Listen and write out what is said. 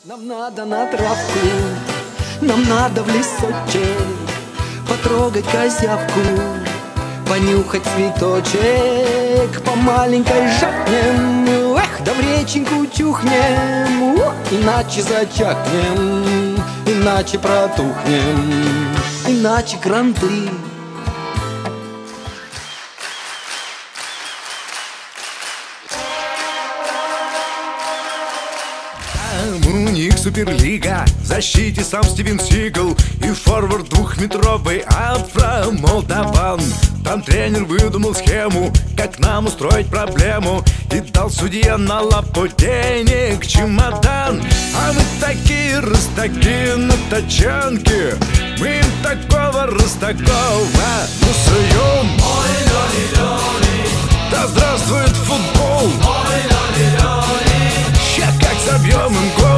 Нам надо на травку, нам надо в лесочек, потрогать козявку, понюхать цветочек, по маленькой жахнем, эх, да в реченьку чухнем, иначе зачахнем, иначе протухнем, иначе кранты. У них суперлига, в защите сам Стивен Сигал и форвард двухметровый Афро Молдаван. Там тренер выдумал схему, как нам устроить проблему, и дал судье на лапу денег чемодан. А мы такие растаки на тачанке, мы им такого растакова насуем. Да здравствует футбол! Ща как забьем им гол!